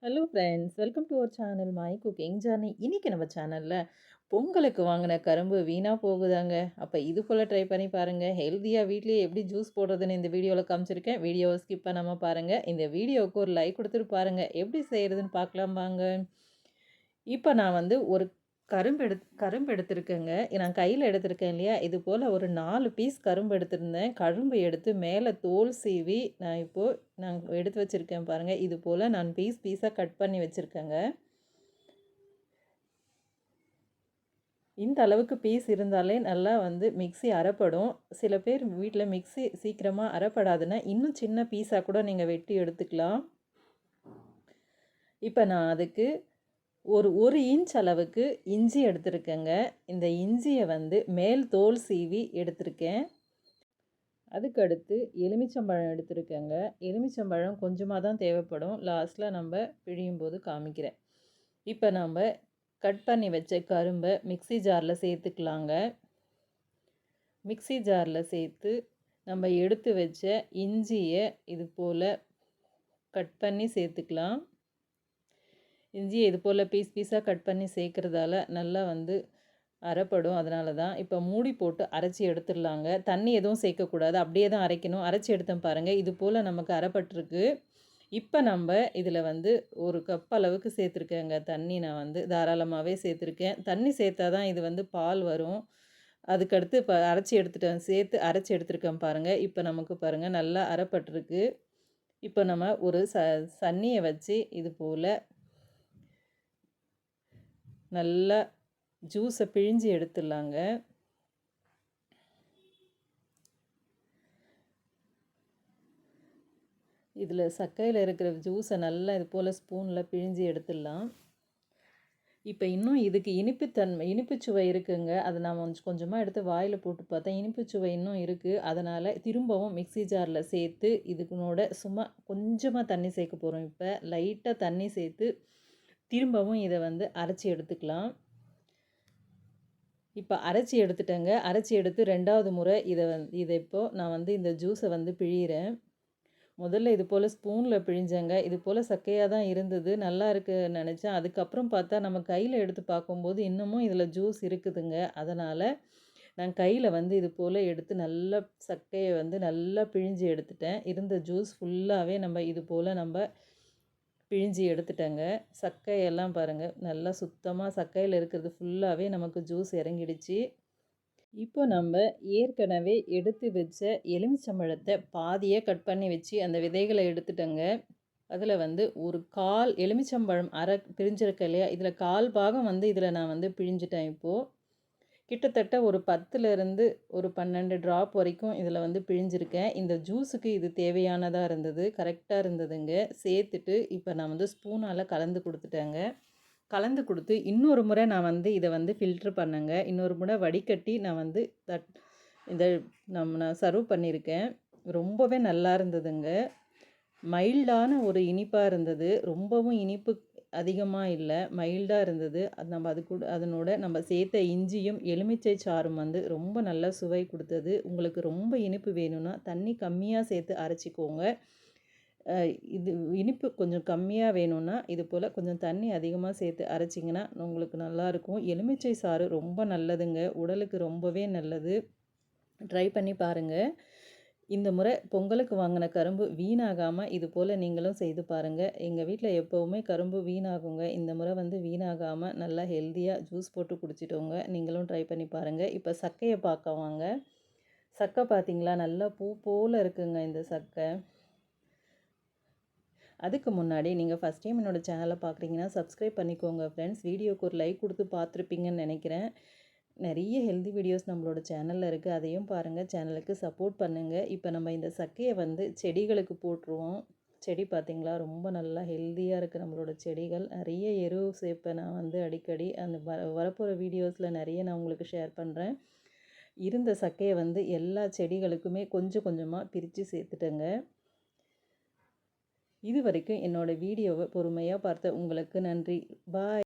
Hello friends, welcome to our channel my cooking journey. இன்னைக்கு நம்ம சேனலில் பொங்கலுக்கு வாங்கின கரும்பு வீணாக போகுதாங்க. அப்போ இது போல் ட்ரை பண்ணி பாருங்கள். ஹெல்த்தியாக வீட்லேயே எப்படி ஜூஸ் போடுறதுன்னு இந்த வீடியோவில் காமிச்சிருக்கேன். வீடியோவை ஸ்கிப் பண்ணாமல் பாருங்கள். இந்த வீடியோவுக்கு ஒரு லைக் கொடுத்துட்டு பாருங்கள். எப்படி செய்கிறதுன்னு பார்க்கலாம் வாங்க. இப்போ நான் வந்து ஒரு கரும்பு எடுத்திருக்கேங்க. நான் கையில் எடுத்திருக்கேன் இல்லையா, இது போல் ஒரு 4 பீஸ் கரும்பு எடுத்திருந்தேன். கரும்பு எடுத்து மேலே தோல் சீவி நான் எடுத்து வச்சுருக்கேன் பாருங்கள். இது போல் நான் பீஸாக கட் பண்ணி வச்சுருக்கேங்க. இந்த அளவுக்கு பீஸ் இருந்தாலே நல்லா வந்து மிக்ஸி அரைப்படும். சில பேர் வீட்டில் மிக்ஸி சீக்கிரமாக அரைப்படாதுன்னா இன்னும் சின்ன பீஸாக கூட நீங்கள் வெட்டி எடுத்துக்கலாம். இப்போ நான் அதுக்கு ஒரு இன்ச் அளவுக்கு இஞ்சி எடுத்திருக்கேங்க. இந்த இஞ்சியை வந்து மேல் தோல் சீவி எடுத்திருக்கேன். அதுக்கடுத்து எலுமிச்சம்பழம் எடுத்திருக்கேங்க. எலுமிச்சம்பழம் கொஞ்சமாக தான் தேவைப்படும். லாஸ்ட்டில் நம்ம பிழியும் போது காமிக்கிறேன். இப்போ நம்ம கட் பண்ணி வச்ச கரும்பை மிக்ஸி ஜாரில் சேர்த்துக்கலாங்க. மிக்ஸி ஜாரில் சேர்த்து நம்ம எடுத்து வச்ச இஞ்சியை இது போல் கட் பண்ணி சேர்த்துக்கலாம். இஞ்சியை இது போல் பீஸாக கட் பண்ணி சேர்க்குறதால நல்லா வந்து அரைப்படும். அதனால தான் இப்போ மூடி போட்டு அரைச்சி எடுத்துடலாங்க. தண்ணி எதுவும் சேர்க்கக்கூடாது, அப்படியே தான் அரைக்கணும். அரைச்சி எடுத்தேன் பாருங்கள். இது போல் நமக்கு அரைப்பட்டிருக்கு. இப்போ நம்ம இதில் வந்து ஒரு கப் அளவுக்கு சேர்த்துருக்கேங்க தண்ணி. நான் வந்து தாராளமாகவே சேர்த்துருக்கேன். தண்ணி சேர்த்தா தான் இது வந்து பால் வரும். அதுக்கடுத்து இப்போ அரைச்சி எடுத்துருக்கேன் பாருங்கள். இப்போ நமக்கு பாருங்கள் நல்லா அரைப்பட்டிருக்கு. இப்போ நம்ம ஒரு சன்னியை வச்சு இது போல் நல்லா ஜூஸை பிழிஞ்சு எடுத்துடலாங்க. இதில் சக்கையில் இருக்கிற ஜூஸை நல்லா இது போல் ஸ்பூனில் பிழிஞ்சு எடுத்துடலாம். இப்போ இன்னும் இதுக்கு இனிப்பு சுவை இருக்குங்க. அதை நான் கொஞ்சமாக எடுத்து வாயில் போட்டு பார்த்தேன். இனிப்பு சுவை இன்னும் இருக்குது. அதனால் திரும்பவும் மிக்ஸி ஜாரில் சேர்த்து இதுக்குனோட சும்மா கொஞ்சமாக தண்ணி சேர்க்க போகிறோம். இப்போ லைட்டாக தண்ணி சேர்த்து திரும்பவும் இதை வந்து அரைச்சி எடுத்துக்கலாம். இப்போ அரைச்சி எடுத்துட்டேங்க. அரைச்சி எடுத்து 2வது முறை இதை இப்போது நான் வந்து இந்த ஜூஸை வந்து பிழிகிறேன். முதல்ல இது போல் ஸ்பூனில் பிழிஞ்சேங்க. இது போல் சக்கையாக தான் இருந்தது. நல்லா இருக்குன்னு நினச்சேன். அதுக்கப்புறம் பார்த்தா நம்ம கையில் எடுத்து பார்க்கும்போது இன்னமும் இதில் ஜூஸ் இருக்குதுங்க. அதனால் நான் கையில் வந்து இது போல் எடுத்து நல்லா சக்கையை வந்து நல்லா பிழிஞ்சு எடுத்துட்டேன். இருந்த ஜூஸ் ஃபுல்லாகவே இது போல் பிழிஞ்சு எடுத்துட்டேங்க. சக்கையெல்லாம் பாருங்கள் நல்லா சுத்தமாக சக்கையில் இருக்கிறது ஃபுல்லாகவே நமக்கு ஜூஸ் இறங்கிடுச்சு. இப்போ நம்ம ஏற்கனவே எடுத்து வச்ச எலுமிச்சம்பழத்தை பாதியே கட் பண்ணி வச்சு அந்த விதைகளை எடுத்துட்டேங்க. அதில் வந்து ஒரு 1/4 எலுமிச்சம்பழம் பிழிஞ்சிருக்க இல்லையா, இதில் 1/4 பாகம் வந்து இதில் நான் வந்து பிழிஞ்சிட்டேன். இப்போது கிட்டத்தட்ட ஒரு 10லேருந்து ஒரு 12 ட்ராப் வரைக்கும் இதில் வந்து பிழிஞ்சிருக்கேன். இந்த ஜூஸுக்கு இது தேவையானதாக இருந்தது, கரெக்டாக இருந்ததுங்க. சேர்த்துட்டு இப்போ நான் வந்து ஸ்பூனால் கலந்து கொடுத்துட்டேங்க. கலந்து கொடுத்து இன்னொரு முறை நான் வந்து இதை வந்து ஃபில்ட்ரு பண்ணேங்க. இன்னொரு முறை வடிகட்டி நான் வந்து நான் சர்வ் பண்ணியிருக்கேன். ரொம்பவே நல்லா இருந்ததுங்க. மைல்டான ஒரு இனிப்பாக இருந்தது. ரொம்பவும் இனிப்பு அதிகமாக இல்லை, மைல்டாக இருந்தது. அதனோட நம்ம சேர்த்த இஞ்சியும் எலுமிச்சை சாறும் வந்து ரொம்ப நல்ல சுவை கொடுத்தது. உங்களுக்கு ரொம்ப இனிப்பு வேணும்னா தண்ணி கம்மியாக சேர்த்து அரைச்சிக்கோங்க. இது இனிப்பு கொஞ்சம் கம்மியாக வேணும்னா இது போல் கொஞ்சம் தண்ணி அதிகமாக சேர்த்து அரைச்சிங்கன்னா உங்களுக்கு நல்லாயிருக்கும். எலுமிச்சை சாறு ரொம்ப நல்லதுங்க, உடலுக்கு ரொம்பவே நல்லது. ட்ரை பண்ணி பாருங்கள். இந்த முறை பொங்கலுக்கு வாங்கின கரும்பு வீணாகாமல் இது போல் நீங்களும் செய்து பாருங்கள். எங்கள் வீட்டில் எப்போவுமே கரும்பு வீணாகுங்க. இந்த முறை வந்து வீணாகாமல் நல்லா ஹெல்த்தியாக ஜூஸ் போட்டு குடிச்சிட்டோங்க. நீங்களும் ட்ரை பண்ணி பாருங்கள். இப்போ சக்கையை பார்க்க வாங்க. சக்கை பார்த்திங்களா, நல்லா பூ போல் இருக்குங்க இந்த சக்கை. அதுக்கு முன்னாடி நீங்கள் ஃபஸ்ட் டைம் என்னோடய சேனலை பார்க்குறீங்கன்னா சப்ஸ்கிரைப் பண்ணிக்கோங்க ஃப்ரெண்ட்ஸ். வீடியோக்கு ஒரு லைக் கொடுத்து பார்த்துருப்பீங்கன்னு நினைக்கிறேன். நிறைய ஹெல்தி வீடியோஸ் நம்மளோட சேனலில் இருக்குது, அதையும் பாருங்கள். சேனலுக்கு சப்போர்ட் பண்ணுங்கள். இப்போ நம்ம இந்த சக்கையை வந்து செடிகளுக்கு போட்டுருவோம். செடி பார்த்திங்களா ரொம்ப நல்லா ஹெல்த்தியாக இருக்குது நம்மளோட செடிகள். நிறைய எருவு சேர்ப்பேன் நான் வந்து அடிக்கடி. அந்த வரப்போகிற வீடியோஸில் நிறைய நான் உங்களுக்கு ஷேர் பண்ணுறேன். இருந்த சக்கையை வந்து எல்லா செடிகளுக்குமே கொஞ்சம் கொஞ்சமாக பிரித்து சேர்த்துட்டேங்க. இது வரைக்கும் என்னோடய வீடியோவை பொறுமையாக பார்த்த உங்களுக்கு நன்றி. பாய்.